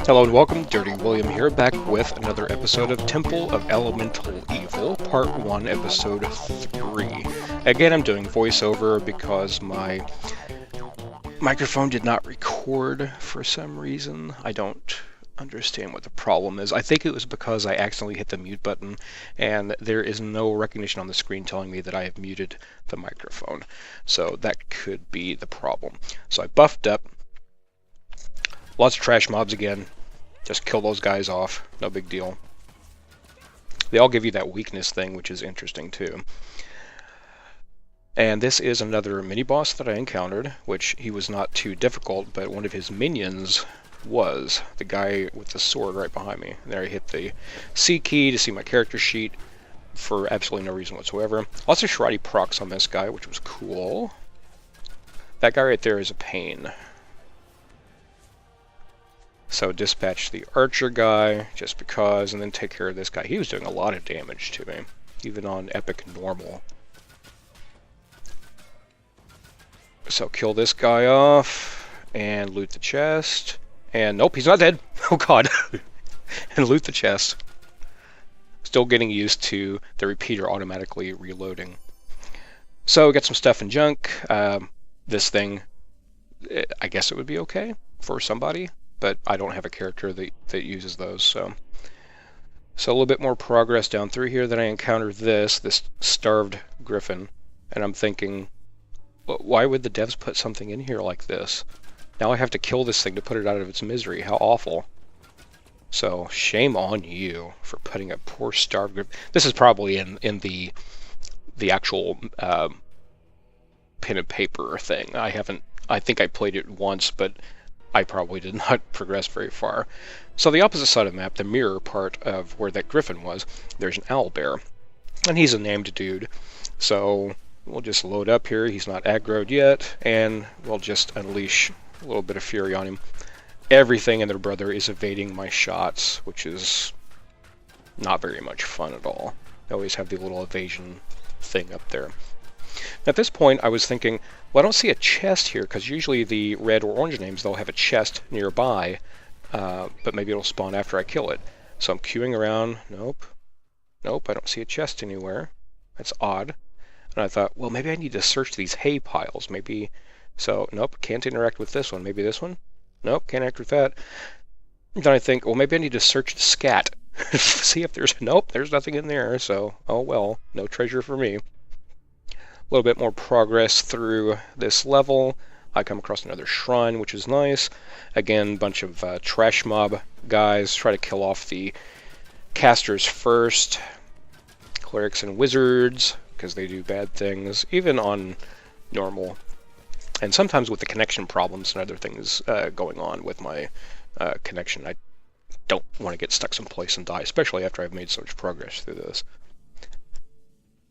Hello and welcome, Dirty William here, back with another episode of Temple of Elemental Evil, Part 1, Episode 3. Again, I'm doing voiceover because my microphone did not record for some reason. I don't understand what the problem is. I think it was because I accidentally hit the mute button, and there is no recognition on the screen telling me that I have muted the microphone. So that could be the problem. So I buffed up. Lots of trash mobs again. Just kill those guys off. No big deal. They all give you that weakness thing, which is interesting too. And this is another mini-boss that I encountered, which he was not too difficult, but one of his minions was. The guy with the sword right behind me. There I hit the C key to see my character sheet for absolutely no reason whatsoever. Lots of shreddy procs on this guy, which was cool. That guy right there is a pain. So dispatch the archer guy, just because, and then take care of this guy. He was doing a lot of damage to me, even on epic normal. So kill this guy off, and loot the chest. And nope, he's not dead. Oh god. And loot the chest. Still getting used to the repeater automatically reloading. So we got some stuff and junk. This thing, I guess it would be okay for somebody. But I don't have a character that uses those, so a little bit more progress down through here. Then I encountered this starved Griffin, and I'm thinking, why would the devs put something in here like this? Now I have to kill this thing to put it out of its misery. How awful. So shame on you for putting a poor starved Griffin. This is probably in the actual pen and paper thing. I think I played it once, but I probably did not progress very far. So the opposite side of the map, the mirror part of where that Griffin was, there's an owlbear. And he's a named dude. So we'll just load up here. He's not aggroed yet. And we'll just unleash a little bit of fury on him. Everything and their brother is evading my shots, which is not very much fun at all. I always have the little evasion thing up there. At this point, I was thinking, well, I don't see a chest here, because usually the red or orange names, they'll have a chest nearby, but maybe it'll spawn after I kill it. So I'm queuing around. Nope, I don't see a chest anywhere. That's odd. And I thought, well, maybe I need to search these hay piles. Maybe, so nope, can't interact with this one. Maybe this one? Nope, can't interact with that. Then I think, well, maybe I need to search the scat. See if there's, nope, there's nothing in there. So, oh well, no treasure for me. A little bit more progress through this level. I come across another shrine, which is nice. Again, bunch of trash mob guys. Try to kill off the casters first. Clerics and wizards, because they do bad things, even on normal. And sometimes with the connection problems and other things going on with my connection, I don't want to get stuck someplace and die, especially after I've made so much progress through this.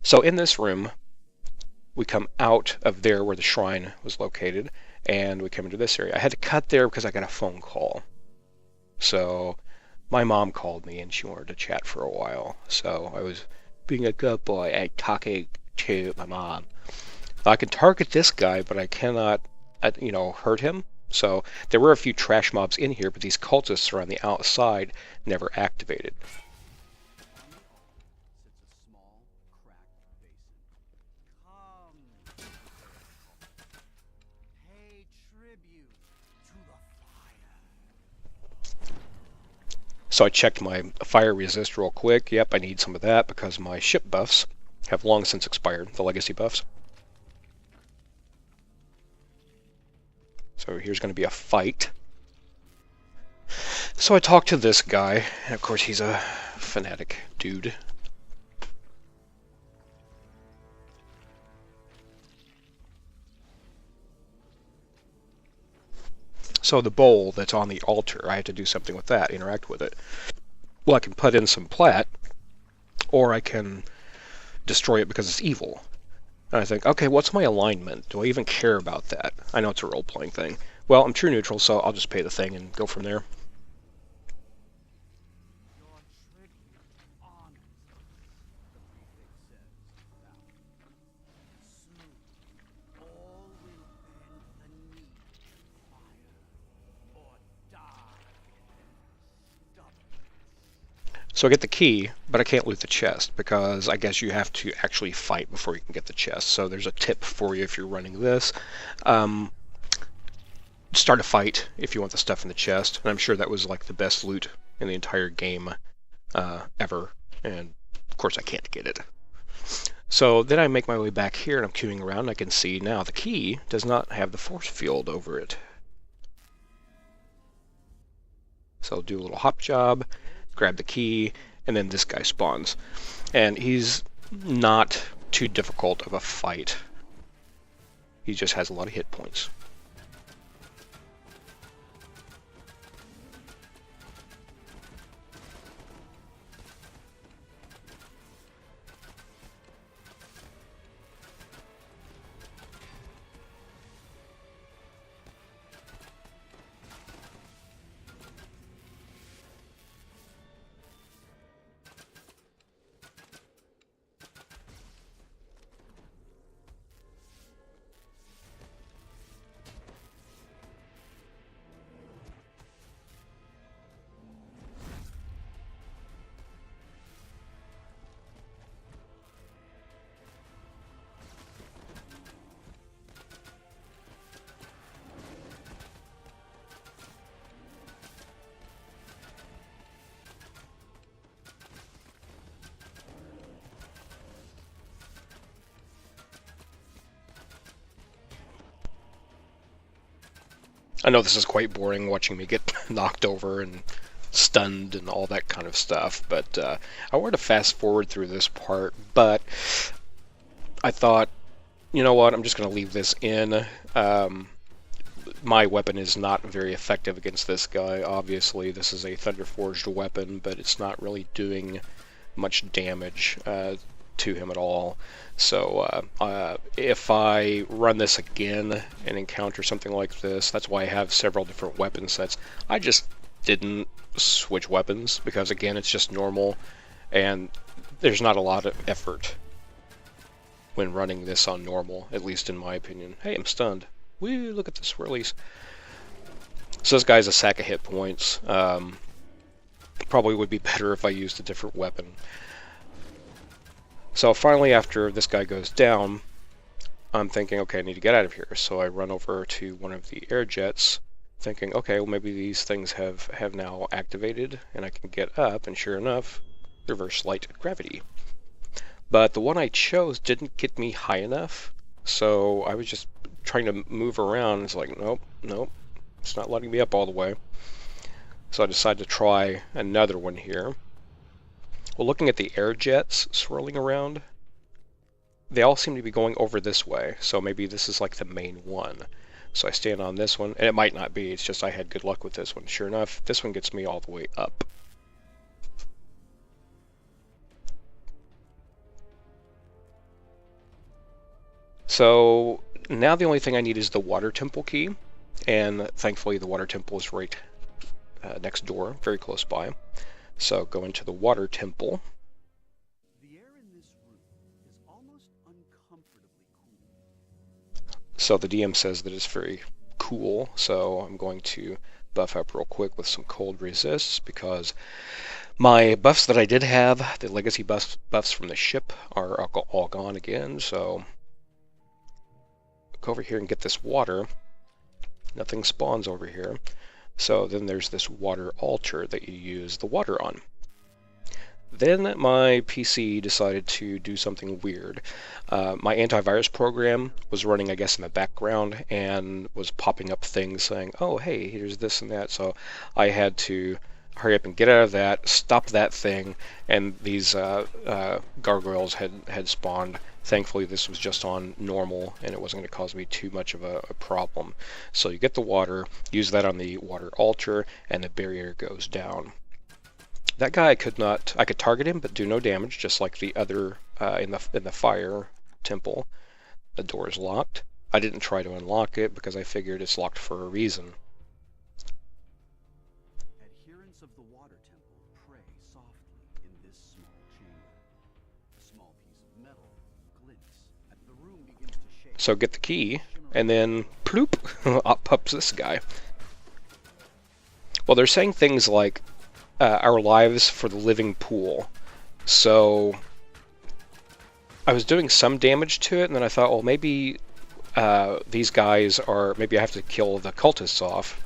So in this room, we come out of there where the shrine was located, and we come into this area. I had to cut there because I got a phone call. So my mom called me, and she wanted to chat for a while. So I was being a good boy and talking to my mom. I can target this guy, but I cannot, hurt him. So there were a few trash mobs in here, but these cultists are on the outside, never activated. So I checked my fire resist real quick. Yep, I need some of that because my ship buffs have long since expired, the legacy buffs. So here's going to be a fight. So I talked to this guy, and of course he's a fanatic dude. So the bowl that's on the altar, I have to do something with that, interact with it. Well, I can put in some plat, or I can destroy it because it's evil. And I think, okay, what's my alignment? Do I even care about that? I know it's a role-playing thing. Well, I'm true neutral, so I'll just pay the thing and go from there. So I get the key, but I can't loot the chest because I guess you have to actually fight before you can get the chest. So there's a tip for you if you're running this. Start a fight if you want the stuff in the chest. And I'm sure that was like the best loot in the entire game ever. And of course I can't get it. So then I make my way back here and I'm queuing around and I can see now the key does not have the force field over it. So I'll do a little hop job, grab the key, and then this guy spawns. And he's not too difficult of a fight. He just has a lot of hit points. I know this is quite boring watching me get knocked over and stunned and all that kind of stuff, but I wanted to fast forward through this part, but I thought, you know what, I'm just going to leave this in. My weapon is not very effective against this guy. Obviously, this is a Thunderforged weapon, but it's not really doing much damage to him at all. So if I run this again and encounter something like this, that's why I have several different weapon sets. I just didn't switch weapons because, again, it's just normal and there's not a lot of effort when running this on normal, at least in my opinion. Hey, I'm stunned. Woo, look at the swirlies. So this guy's a sack of hit points. Probably would be better if I used a different weapon. So finally, after this guy goes down, I'm thinking, okay, I need to get out of here. So I run over to one of the air jets, thinking, okay, well, maybe these things have now activated and I can get up, and sure enough, reverse light gravity. But the one I chose didn't get me high enough, so I was just trying to move around. It's like, nope, it's not letting me up all the way. So I decided to try another one here. Well, looking at the air jets swirling around, they all seem to be going over this way, so maybe this is like the main one. So I stand on this one, and it might not be, it's just I had good luck with this one. Sure enough, this one gets me all the way up. So now the only thing I need is the water temple key, and thankfully the water temple is right next door, very close by. So go into the water temple. The air in this room is almost uncomfortably cool. So the DM says that it's very cool, so I'm going to buff up real quick with some cold resists because my buffs that I did have, the legacy buffs from the ship, are all gone again. So go over here and get this water. Nothing spawns over here. So then there's this water altar that you use the water on. Then my PC decided to do something weird. My antivirus program was running, I guess, in the background and was popping up things saying, oh, hey, here's this and that. So I had to hurry up and get out of that, stop that thing, and these gargoyles had spawned. Thankfully, this was just on normal, and it wasn't going to cause me too much of a problem. So you get the water, use that on the water altar, and the barrier goes down. That guy I could target him, but do no damage, just like the other in the fire temple. The door is locked. I didn't try to unlock it because I figured it's locked for a reason. Adherents of the water temple pray softly in this small chamber. A small piece of metal glints, and the room begins to shake. So get the key, and then ploop, up pops this guy. Well, they're saying things like, our lives for the living pool. So I was doing some damage to it, and then I thought, well, maybe these guys are... Maybe I have to kill the cultists off.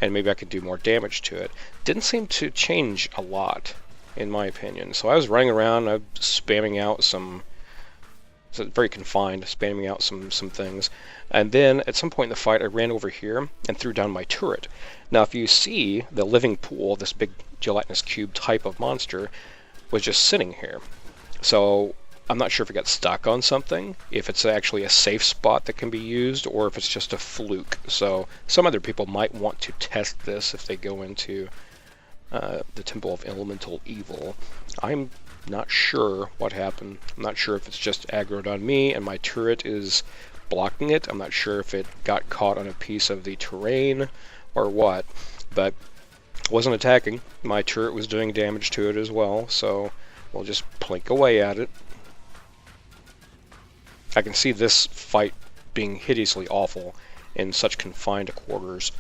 And maybe I could do more damage to it. Didn't seem to change a lot, in my opinion. So I was running around, I was spamming out some... So very confined, spamming out some things. And then, at some point in the fight, I ran over here and threw down my turret. Now, if you see, the living pool, this big gelatinous cube type of monster, was just sitting here. So, I'm not sure if it got stuck on something, if it's actually a safe spot that can be used, or if it's just a fluke. So, some other people might want to test this if they go into the Temple of Elemental Evil. I'm not sure what happened. I'm not sure if it's just aggroed on me and my turret is blocking it. I'm not sure if it got caught on a piece of the terrain or what, but it wasn't attacking. My turret was doing damage to it as well, so we'll just plink away at it. I can see this fight being hideously awful in such confined quarters.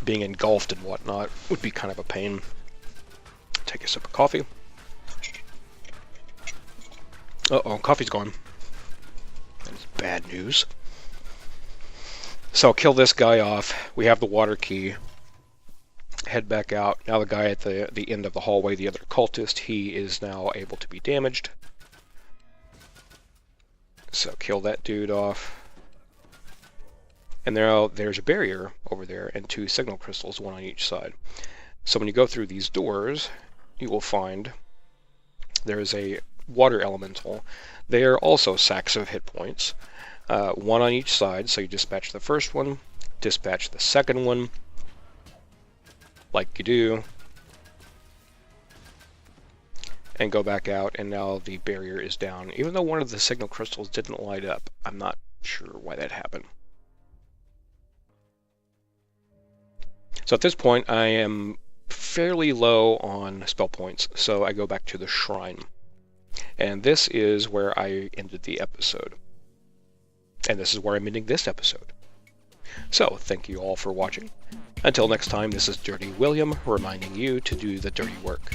Being engulfed and whatnot would be kind of a pain. Take a sip of coffee. Uh-oh, coffee's gone. That's bad news. So I'll kill this guy off. We have the water key. Head back out. Now the guy at the end of the hallway, the other cultist, he is now able to be damaged. So kill that dude off. And there's a barrier over there and 2 signal crystals, 1 on each side. So when you go through these doors, you will find there is a water elemental. They are also sacks of hit points, 1 on each side. So you dispatch the first one, dispatch the second one, like you do, and go back out, and now the barrier is down. Even though one of the signal crystals didn't light up, I'm not sure why that happened. So at this point, I am fairly low on spell points, so I go back to the shrine. And this is where I ended the episode. And this is where I'm ending this episode. So, thank you all for watching. Until next time, this is Dirty William, reminding you to do the dirty work.